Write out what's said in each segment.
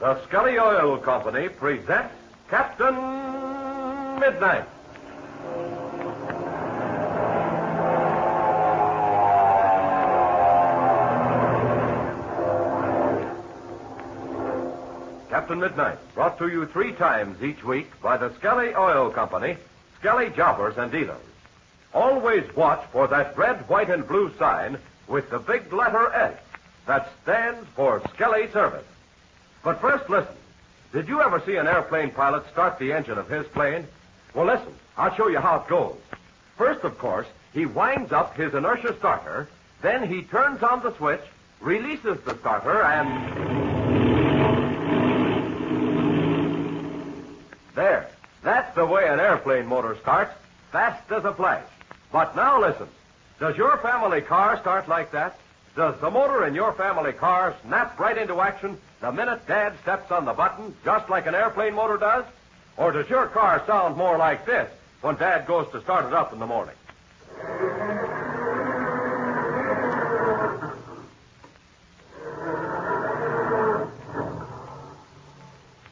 The Scully Oil Company presents Captain Midnight. Captain Midnight, brought to you 3 times each week by the Scully Oil Company, Scully Jobbers and Dealers. Always watch for that red, white, and blue sign with the big letter S that stands for Scully Service. But first, listen. Did you ever see an airplane pilot start the engine of his plane? Well, listen. I'll show you how it goes. First, of course, he winds up his inertia starter, then he turns on the switch, releases the starter, and... There. That's the way an airplane motor starts, fast as a flash. But now listen. Does your family car start like that? Does the motor in your family car snap right into action the minute Dad steps on the button, just like an airplane motor does? Or does your car sound more like this when Dad goes to start it up in the morning?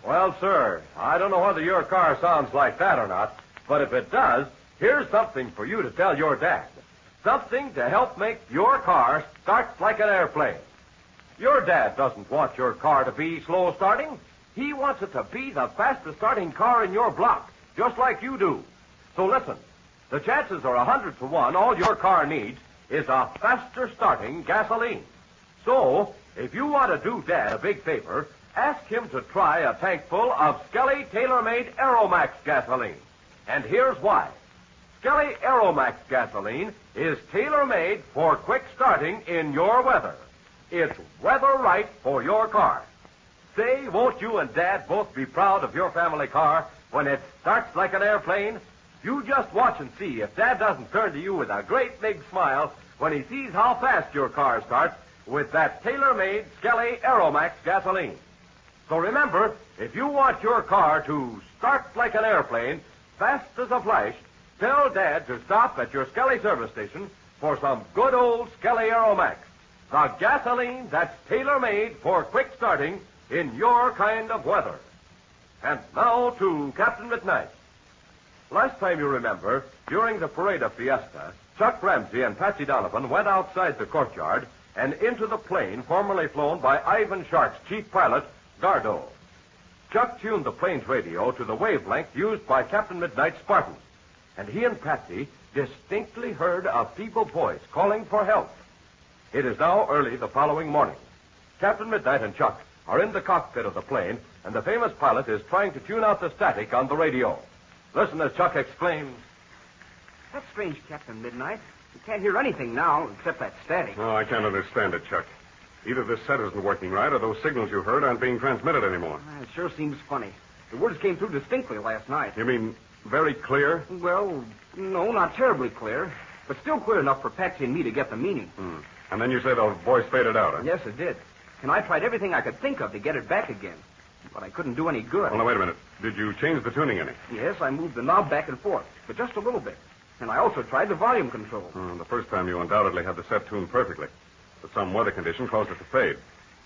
Well, sir, I don't know whether your car sounds like that or not, but if it does, here's something for you to tell your dad. Something to help make your car start like an airplane. Your dad doesn't want your car to be slow starting. He wants it to be the fastest starting car in your block, just like you do. So listen, the chances are 100 to 1 all your car needs is a faster starting gasoline. So, if you want to do Dad a big favor, ask him to try a tank full of Scully tailor-made Aeromax gasoline. And here's why. Scully Aeromax gasoline is tailor-made for quick starting in your weather. It's weather right for your car. Say, won't you and Dad both be proud of your family car when it starts like an airplane? You just watch and see if Dad doesn't turn to you with a great big smile when he sees how fast your car starts with that tailor-made Scully Aeromax gasoline. So remember, if you want your car to start like an airplane, fast as a flash, tell Dad to stop at your Scully service station for some good old Scully Aeromax, the gasoline that's tailor-made for quick starting in your kind of weather. And now to Captain McKnight. Last time you remember, during the parade of Fiesta, Chuck Ramsey and Patsy Donovan went outside the courtyard and into the plane formerly flown by Ivan Shark's chief pilot, Gardo. Chuck tuned the plane's radio to the wavelength used by Captain Midnight's Spartan, and he and Patsy distinctly heard a feeble voice calling for help. It is now early the following morning. Captain Midnight and Chuck are in the cockpit of the plane, and the famous pilot is trying to tune out the static on the radio. Listen as Chuck exclaims, "That's strange, Captain Midnight. We can't hear anything now except that static." Oh, I can't understand it, Chuck. Either this set isn't working right or those signals you heard aren't being transmitted anymore. It sure seems funny. The words came through distinctly last night. You mean very clear? Well, no, not terribly clear, but still clear enough for Patsy and me to get the meaning. And then you say the voice faded out, huh? Yes, it did. And I tried everything I could think of to get it back again, but I couldn't do any good. Well, now, wait a minute. Did you change the tuning any? Yes, I moved the knob back and forth, but just a little bit. And I also tried the volume control. The first time you undoubtedly had the set tuned perfectly, but some weather condition caused it to fade.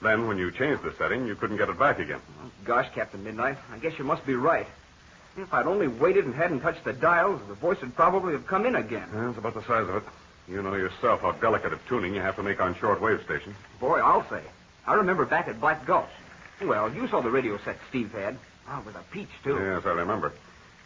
Then, when you changed the setting, you couldn't get it back again. Oh, gosh, Captain Midnight, I guess you must be right. If I'd only waited and hadn't touched the dials, the voice would probably have come in again. Yeah, it's about the size of it. You know yourself how delicate a tuning you have to make on shortwave stations. Boy, I'll say. I remember back at Black Gulch. Well, you saw the radio set Steve had. Oh, with a peach, too. Yes, I remember.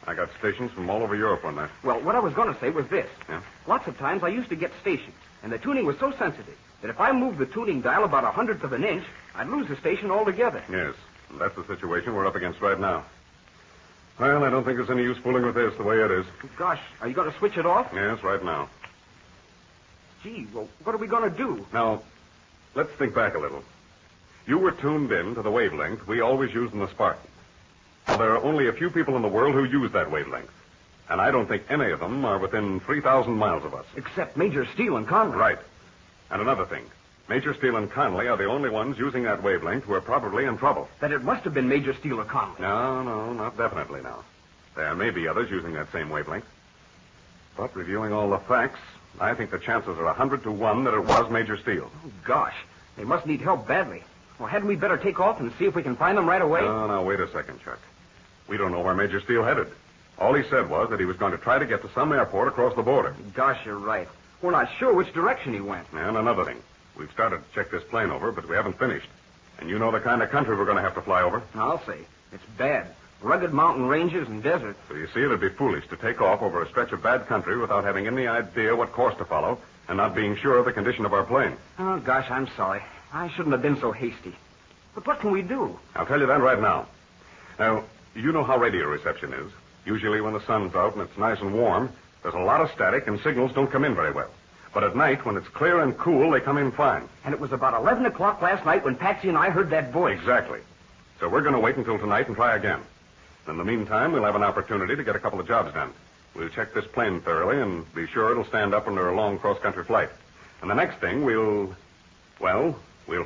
I got stations from all over Europe on that. Well, what I was going to say was this. Yeah? Lots of times I used to get stations, and the tuning was so sensitive that if I moved the tuning dial about 1/100th of an inch, I'd lose the station altogether. Yes, and that's the situation we're up against right now. Well, I don't think there's any use fooling with this the way it is. Gosh, are you going to switch it off? Yes, right now. Gee, well, what are we going to do? Now, let's think back a little. You were tuned in to the wavelength we always use in the Spartan. Well, there are only a few people in the world who use that wavelength. And I don't think any of them are within 3,000 miles of us. Except Major Steele and Conley. Right. And another thing. Major Steele and Conley are the only ones using that wavelength who are probably in trouble. Then it must have been Major Steele or Conley. No, not definitely now. There may be others using that same wavelength. But reviewing all the facts, I think the chances are 100 to 1 that it was Major Steele. Oh, gosh. They must need help badly. Well, hadn't we better take off and see if we can find them right away? No, wait a second, Chuck. We don't know where Major Steele headed. All he said was that he was going to try to get to some airport across the border. Gosh, you're right. We're not sure which direction he went. And another thing. We've started to check this plane over, but we haven't finished. And you know the kind of country we're going to have to fly over. I'll say. It's bad. Rugged mountain ranges and deserts. So you see, it'd be foolish to take off over a stretch of bad country without having any idea what course to follow and not being sure of the condition of our plane. Oh, gosh, I'm sorry. I shouldn't have been so hasty. But what can we do? I'll tell you that right now. Now, you know how radio reception is. Usually when the sun's out and it's nice and warm, there's a lot of static and signals don't come in very well. But at night, when it's clear and cool, they come in fine. And it was about 11 o'clock last night when Patsy and I heard that voice. Exactly. So we're going to wait until tonight and try again. In the meantime, we'll have an opportunity to get a couple of jobs done. We'll check this plane thoroughly and be sure it'll stand up under a long cross-country flight. And the next thing, we'll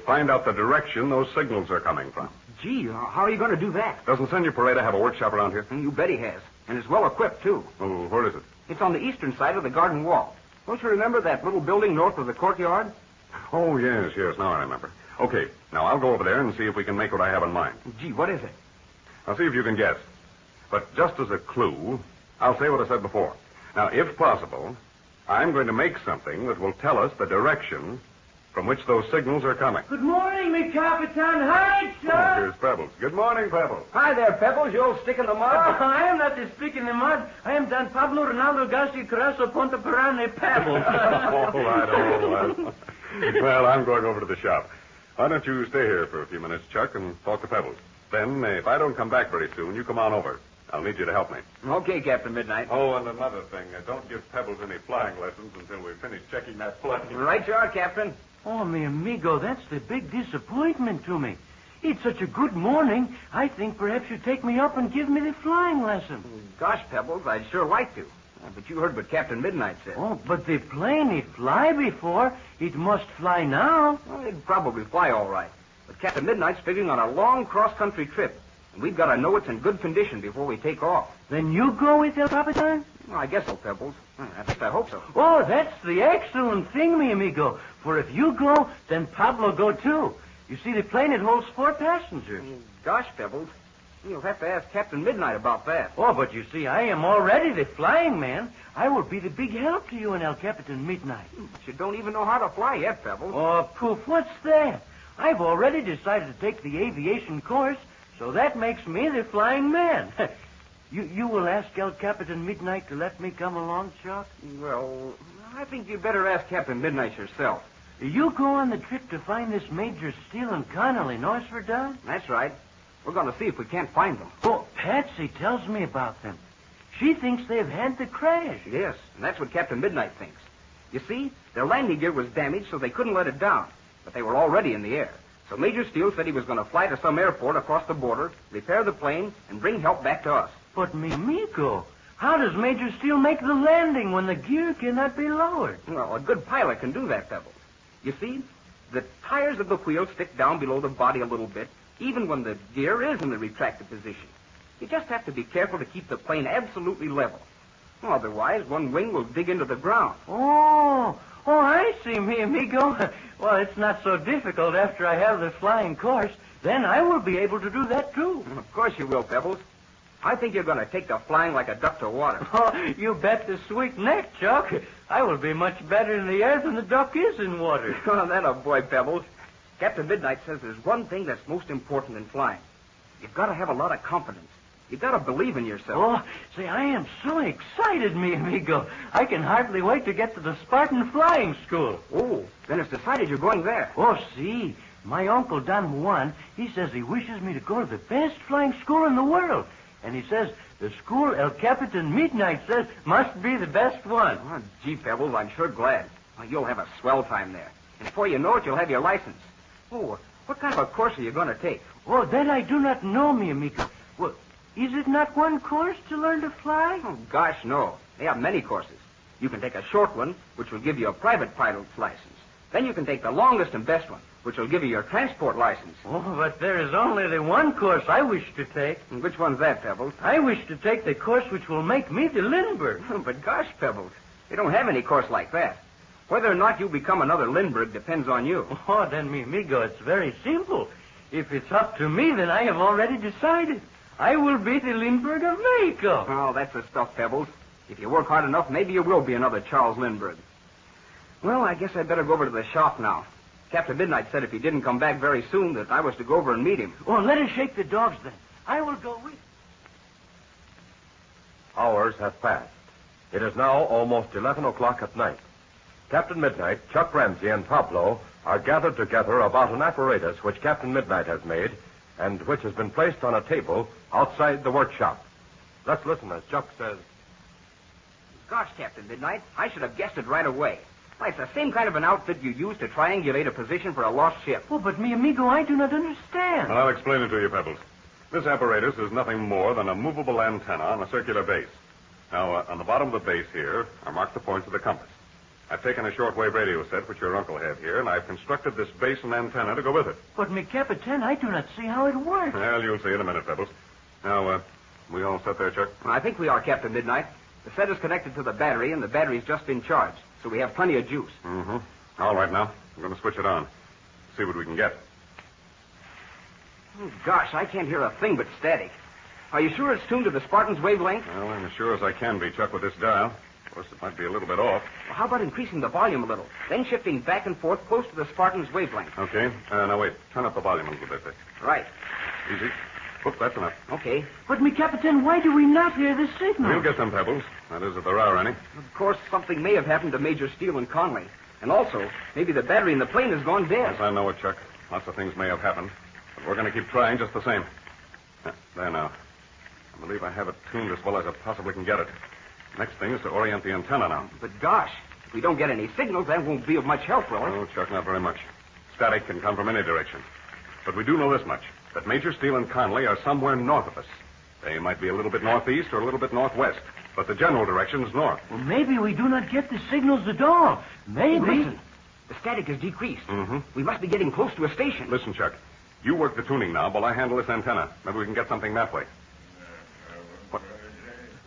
find out the direction those signals are coming from. Gee, how are you going to do that? Doesn't Senor Pareda have a workshop around here? You bet he has. And it's well equipped, too. Oh, where is it? It's on the eastern side of the garden wall. Don't you remember that little building north of the courtyard? Oh, yes, now I remember. Okay, now I'll go over there and see if we can make what I have in mind. Gee, what is it? I'll see if you can guess. But just as a clue, I'll say what I said before. Now, if possible, I'm going to make something that will tell us the direction from which those signals are coming. Good morning, me Capitan. Hi, Oh, Chuck. here's Pebbles. Good morning, Pebbles. Hi there, Pebbles, you old stick in the mud. I am not the stick in the mud. I am Don Pablo Ronaldo Garcia Carasso Ponte Perane Pebbles. I know. Well, I'm going over to the shop. Why don't you stay here for a few minutes, Chuck, and talk to Pebbles? Then, if I don't come back very soon, you come on over. I'll need you to help me. Okay, Captain Midnight. Oh, and another thing. Don't give Pebbles any flying lessons until we've finished checking that plane. Right you are, Captain. Oh, mi amigo, that's the big disappointment to me. It's such a good morning, I think perhaps you'd take me up and give me the flying lesson. Gosh, Pebbles, I'd sure like to. But you heard what Captain Midnight said. Oh, but the plane, it fly before. It must fly now. Well, it'd probably fly all right. But Captain Midnight's figuring on a long cross-country trip. And we've got to know it's in good condition before we take off. Then you go with El Capitan? Well, I guess so, Pebbles. At least I hope so. Oh, that's the excellent thing, mi amigo. For if you go, then Pablo go too. You see, the plane, it holds 4 passengers. Gosh, Pebbles, you'll have to ask Captain Midnight about that. Oh, but you see, I am already the flying man. I will be the big help to you and El Capitan Midnight. But you don't even know how to fly yet, Pebbles. Oh, poof, what's that? I've already decided to take the aviation course, so that makes me the flying man. You will ask El Capitan Midnight to let me come along, Chuck? Well, I think you'd better ask Captain Midnight yourself. You go on the trip to find this Major Steele and Connolly, know for done? That's right. We're going to see if we can't find them. Oh, Patsy tells me about them. She thinks they've had the crash. Yes, and that's what Captain Midnight thinks. You see, their landing gear was damaged, so they couldn't let it down. But they were already in the air. So Major Steele said he was going to fly to some airport across the border, repair the plane, and bring help back to us. But, mi amigo, how does Major Steele make the landing when the gear cannot be lowered? Well, a good pilot can do that, Pebbles. You see, the tires of the wheel stick down below the body a little bit, even when the gear is in the retracted position. You just have to be careful to keep the plane absolutely level. Well, otherwise, one wing will dig into the ground. Oh, I see, mi amigo. Well, it's not so difficult after I have the flying course. Then I will be able to do that, too. Of course you will, Pebbles. I think you're going to take to flying like a duck to water. Oh, you bet the sweet neck, Chuck. I will be much better in the air than the duck is in water. Oh, that a boy, Pebbles. Captain Midnight says there's one thing that's most important in flying. You've got to have a lot of confidence. You've got to believe in yourself. Oh, say, I am so excited, mi amigo. I can hardly wait to get to the Spartan Flying School. Oh, then it's decided you're going there. Oh, see, my uncle Don Juan, he says he wishes me to go to the best flying school in the world. And he says the school El Capitan Midnight says must be the best one. Oh, gee, Pebbles, I'm sure glad. Well, you'll have a swell time there. And before you know it, you'll have your license. Oh, what kind of a course are you going to take? Oh, that I do not know, mi amigo. Well, is it not one course to learn to fly? Oh, gosh, no. They have many courses. You can take a short one, which will give you a private pilot's license. Then you can take the longest and best one, which will give you your transport license. Oh, but there is only the one course I wish to take. And which one's that, Pebbles? I wish to take the course which will make me the Lindbergh. But gosh, Pebbles, they don't have any course like that. Whether or not you become another Lindbergh depends on you. Oh, then, mi amigo, it's very simple. If it's up to me, then I have already decided. I will be the Lindbergh of Mexico. Oh, that's the stuff, Pebbles. If you work hard enough, maybe you will be another Charles Lindbergh. Well, I guess I'd better go over to the shop now. Captain Midnight said if he didn't come back very soon that I was to go over and meet him. Oh, let us shake the dogs then. I will go with you. Hours have passed. It is now almost 11 o'clock at night. Captain Midnight, Chuck Ramsey, and Pablo are gathered together about an apparatus which Captain Midnight has made and which has been placed on a table outside the workshop. Let's listen as Chuck says. Gosh, Captain Midnight, I should have guessed it right away. Why, it's the same kind of an outfit you use to triangulate a position for a lost ship. Oh, but mi amigo, I do not understand. Well, I'll explain it to you, Pebbles. This apparatus is nothing more than a movable antenna on a circular base. Now, on the bottom of the base here are marked the points of the compass. I've taken a shortwave radio set, which your uncle had here, and I've constructed this base and antenna to go with it. But, mi Capitan, I do not see how it works. Well, you'll see in a minute, Pebbles. Now, we all set there, Chuck? I think we are, Captain Midnight. The set is connected to the battery, and the battery's just been charged, so we have plenty of juice. Mm-hmm. All right, now. I'm going to switch it on. See what we can get. Oh, gosh, I can't hear a thing but static. Are you sure it's tuned to the Spartan's wavelength? Well, I'm as sure as I can be, Chuck, with this dial. Of course, it might be a little bit off. Well, how about increasing the volume a little, then shifting back and forth close to the Spartan's wavelength? Okay. Now, wait. Turn up the volume a little bit. Right. Easy. Whoop, that's enough. Okay. But, mi Capitan, why do we not hear the signal? We'll get some Pebbles. That is, if there are any. Of course, something may have happened to Major Steele and Conley. And also, maybe the battery in the plane has gone dead. Yes, I know it, Chuck. Lots of things may have happened. But we're going to keep trying just the same. There now. I believe I have it tuned as well as I possibly can get it. Next thing is to orient the antenna now. But gosh, if we don't get any signals, that won't be of much help, will it? Oh, Chuck, not very much. Static can come from any direction. But we do know this much, that Major Steele and Conley are somewhere north of us. They might be a little bit northeast or a little bit northwest, but the general direction is north. Well, maybe we do not get the signals at all. Maybe. Listen, the static has decreased. Mm-hmm. We must be getting close to a station. Listen, Chuck, you work the tuning now while I handle this antenna. Maybe we can get something that way. What?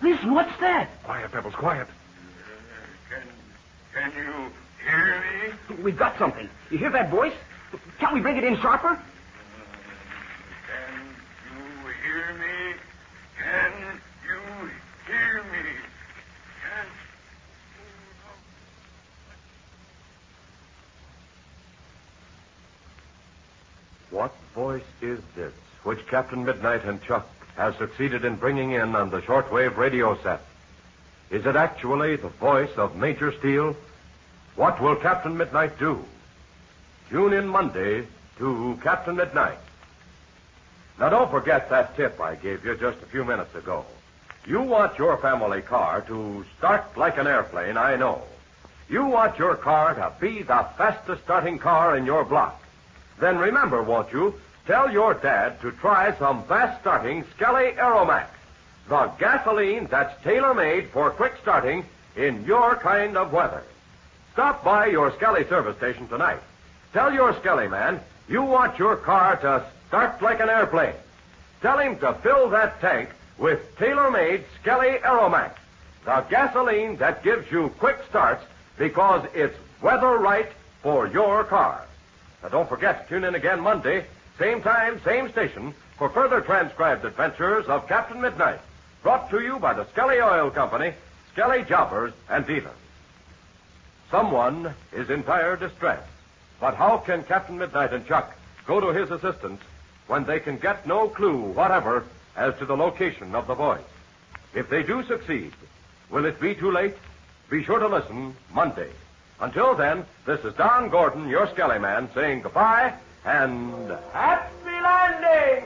Listen, what's that? Quiet, Pebbles, quiet. Can you hear me? We've got something. You hear that voice? Can't we bring it in sharper? Can you hear me? Can you hear me? Can... What voice is this which Captain Midnight and Chuck has succeeded in bringing in on the shortwave radio set? Is it actually the voice of Major Steele? What will Captain Midnight do? Tune in Monday to Captain Midnight. Now, don't forget that tip I gave you just a few minutes ago. You want your family car to start like an airplane, I know. You want your car to be the fastest starting car in your block. Then remember, won't you, tell your dad to try some fast-starting Skelly Aeromax, the gasoline that's tailor-made for quick starting in your kind of weather. Stop by your Skelly service station tonight. Tell your Skelly man you want your car to start like an airplane. Tell him to fill that tank with tailor-made Skelly Aeromax, the gasoline that gives you quick starts because it's weather right for your car. Now, don't forget to tune in again Monday, same time, same station, for further transcribed adventures of Captain Midnight, brought to you by the Skelly Oil Company, Skelly Jobbers, and Dealers. Someone is in dire distress, but how can Captain Midnight and Chuck go to his assistance when they can get no clue whatever as to the location of the voice? If they do succeed, will it be too late? Be sure to listen Monday. Until then, this is Don Gordon, your Skelly man, saying goodbye and happy landing!